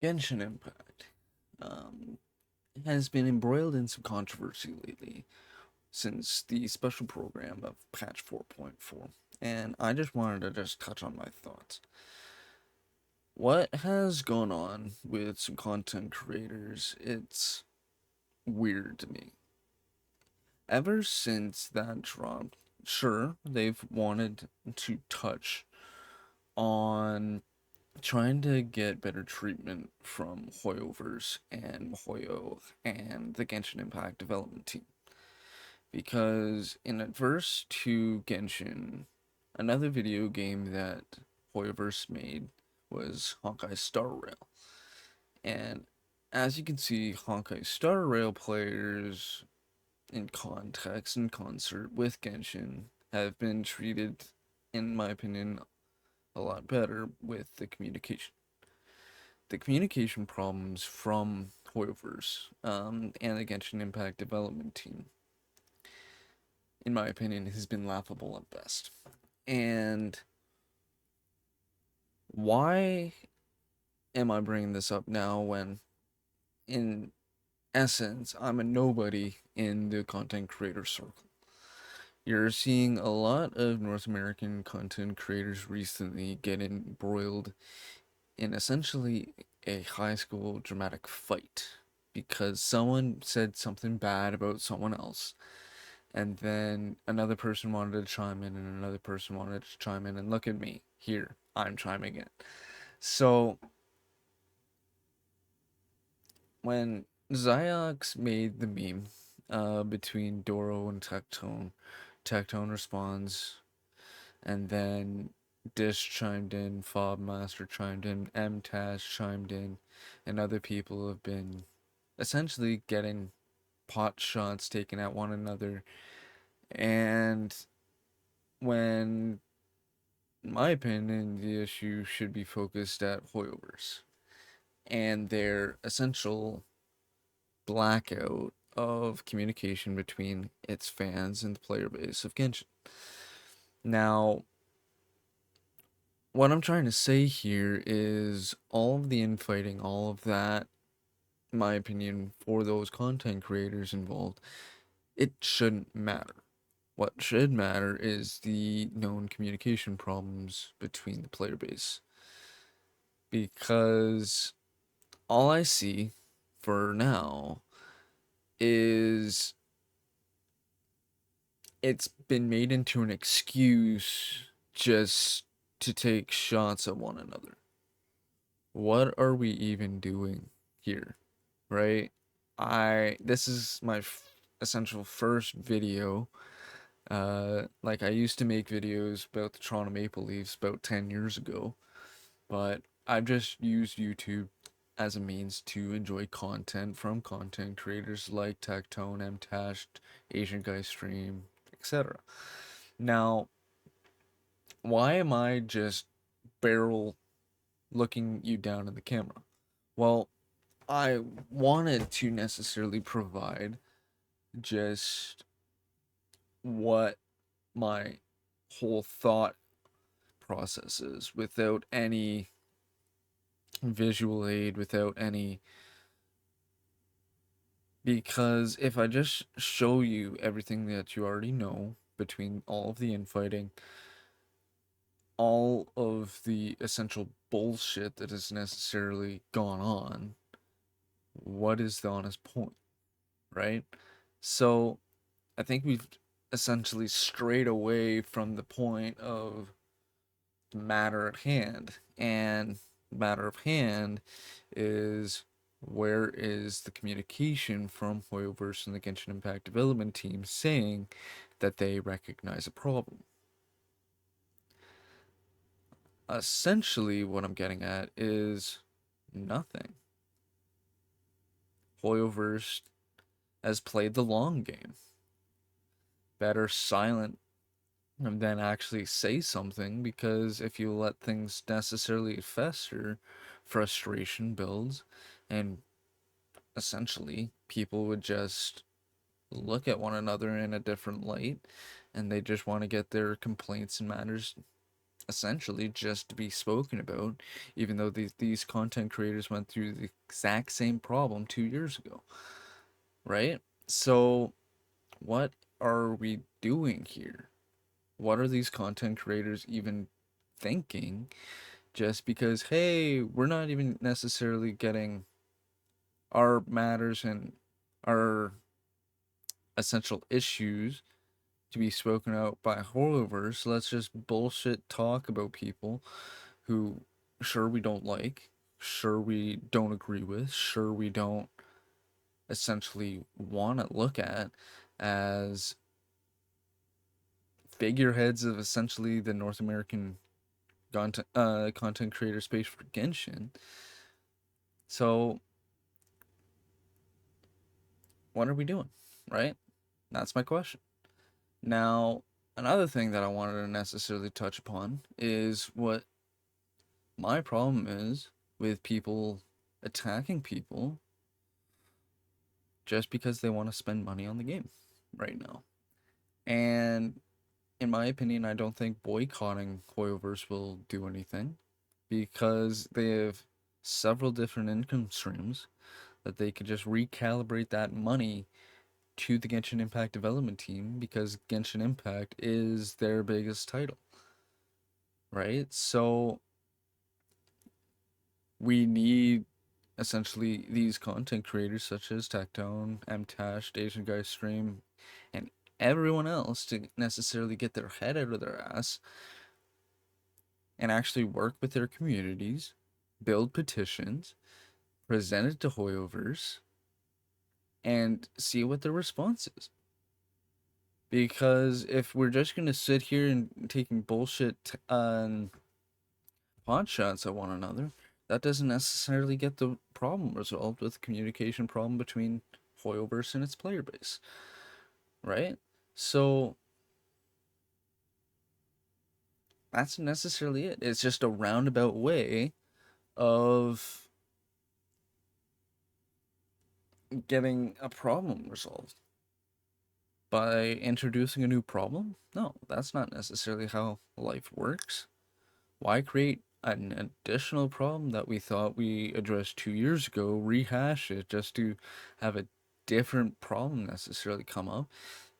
Genshin Impact um, has been embroiled in some controversy lately since the special program of patch 4.4, and I just wanted to touch on my thoughts. What has gone on with some content creators, it's weird to me. Ever since that dropped, sure, they've wanted to touch on trying to get better treatment from Hoyoverse and Hoyo and the Genshin Impact development team. Because in adverse to Genshin, another video game that Hoyoverse made was Honkai Star Rail. And as you can see, Honkai Star Rail players in context and concert with Genshin have been treated, in my opinion, a lot better with the communication. The communication problems from Hoyoverse and the Genshin Impact development team, in my opinion, has been laughable at best. And why am I bringing this up now when, in essence, I'm a nobody in the content creator circle? You're seeing a lot of North American content creators recently get embroiled in essentially a high school dramatic fight because someone said something bad about someone else, and then another person wanted to chime in, and another person wanted to chime in, and look at me here, I'm chiming in. So when Ziox made the meme between Doro and Tectone, Tectone responds, and then Dish chimed in, Fobmaster chimed in, MTAS chimed in, and other people have been essentially getting pot shots taken at one another. And when, in my opinion, the issue should be focused at Hoyoverse and their essential blackout of communication between its fans and the player base of Genshin. Now, what I'm trying to say here is all of the infighting, all of that, in my opinion, for those content creators involved, it shouldn't matter. What should matter is the known communication problems between the player base. Because all I see for now is it's been made into an excuse just to take shots at one another. What are we even doing here, right? This is my essential first video. Like I used to make videos about the Toronto Maple Leafs about 10 years ago, but I've just used YouTube as a means to enjoy content from content creators like Tectone, Mtashed, Asian Guy Stream, etc. Now, why am I just barrel looking you down in the camera? Well, I wanted to necessarily provide just what my whole thought process is without any visual aid, without any. Because if I just show you everything that you already know between all of the infighting, all of the essential bullshit that has necessarily gone on, what is the honest point, right? So I think we've essentially strayed away from the point of the matter at hand. And the matter of hand is, where is the communication from Hoyoverse and the Genshin Impact development team saying that they recognize a problem? Essentially, what I'm getting at is nothing. Hoyoverse has played the long game. Better silent than actually say something, because if you let things necessarily fester, frustration builds, and essentially people would just look at one another in a different light, and they just want to get their complaints and matters essentially just to be spoken about, even though these content creators went through the exact same problem 2 years ago, right? So, what are we doing here? What are these content creators even thinking? Just because, hey, we're not even necessarily getting our matters and our essential issues to be spoken out by holdovers. So let's just bullshit talk about people who, sure, we don't like, sure, we don't agree with, sure, we don't essentially want to look at as figureheads of essentially the North American content creator space for Genshin. So, what are we doing, right? That's my question. Now, another thing that I wanted to necessarily touch upon is what my problem is with people attacking people just because they want to spend money on the game right now. And in my opinion, I don't think boycotting Hoyoverse will do anything because they have several different income streams that they could just recalibrate that money to the Genshin Impact development team because Genshin Impact is their biggest title, right? So we need essentially these content creators such as Tectone, MTash, Asian Guy Stream, and everyone else to necessarily get their head out of their ass and actually work with their communities, build petitions, present it to Hoyoverse, and see what their response is. Because if we're just gonna sit here and taking bullshit pot shots at one another, that doesn't necessarily get the problem resolved with communication problem between Hoyoverse and its player base, right? So that's necessarily it. It's just a roundabout way of getting a problem resolved by introducing a new problem. No, that's not necessarily how life works. Why create an additional problem that we thought we addressed 2 years ago, rehash it just to have a different problem necessarily come up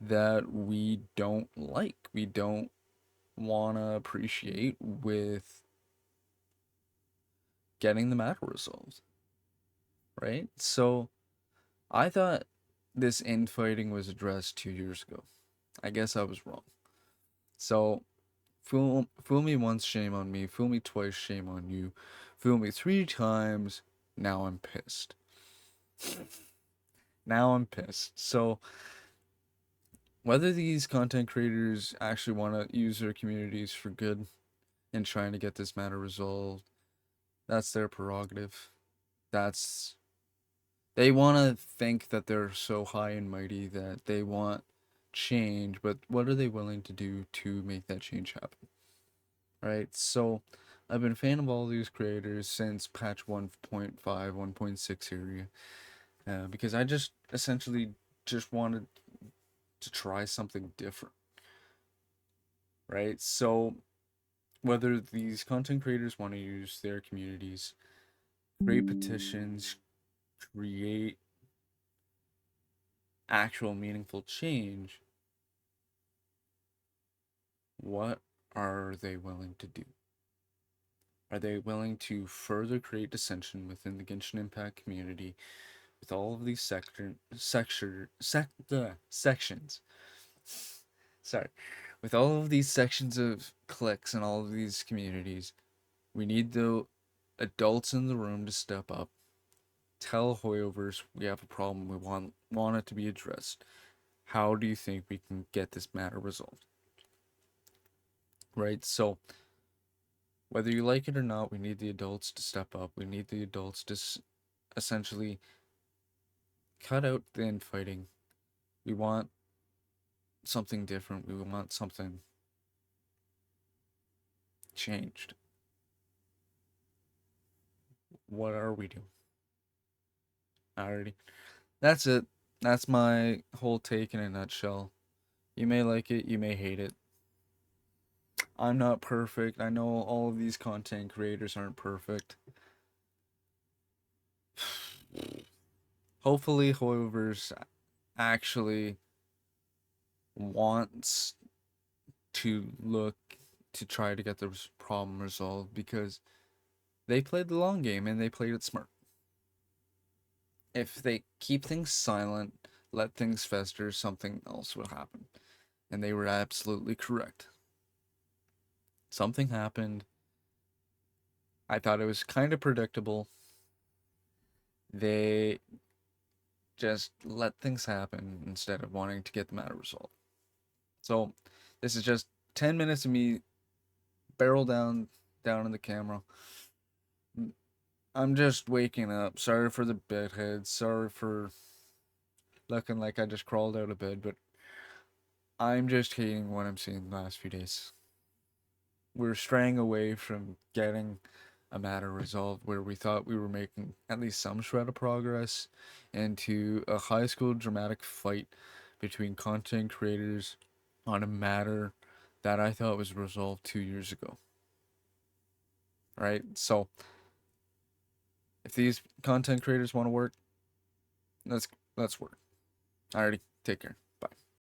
that we don't like, we don't want to appreciate with getting the matter resolved, right? So I thought this infighting was addressed 2 years ago. I guess I was wrong. So fool me once, shame on me. Fool me twice, shame on you. Fool me 3 times, now I'm pissed. Now I'm pissed. So whether these content creators actually want to use their communities for good and trying to get this matter resolved, that's their prerogative. That's they want to think that they're so high and mighty that they want change, but what are they willing to do to make that change happen? Right? So I've been a fan of all these creators since patch 1.5, 1.6 area, because I just essentially just wanted to try something different, right? So whether these content creators want to use their communities, create petitions, create actual meaningful change, what are they willing to do? Are they willing to further create dissension within the Genshin Impact community with all of these sections? Sorry. With all of these sections of cliques and all of these communities, we need the adults in the room to step up, tell Hoyoverse we have a problem, we want it to be addressed. How do you think we can get this matter resolved? Right? So whether you like it or not, we need the adults to step up. We need the adults to essentially cut out the infighting. We want something different. We want something changed. What are we doing? Alrighty. That's it. That's my whole take in a nutshell. You may like it, you may hate it. I'm not perfect. I know all of these content creators aren't perfect. Hopefully, whoever's actually wants to look to try to get this problem resolved, because they played the long game and they played it smart. If they keep things silent, let things fester, something else will happen. And they were absolutely correct. Something happened. I thought it was kind of predictable. They just let things happen instead of wanting to get the matter resolved. So, this is just 10 minutes of me barrel down in the camera. I'm just waking up. Sorry for the bedhead. Sorry for looking like I just crawled out of bed, but I'm just hating what I'm seeing the last few days. We're straying away from getting a matter resolved where we thought we were making at least some shred of progress, into a high school dramatic fight between content creators on a matter that I thought was resolved 2 years ago. Right? So, if these content creators want to work, let's let's work. Alrighty, take care.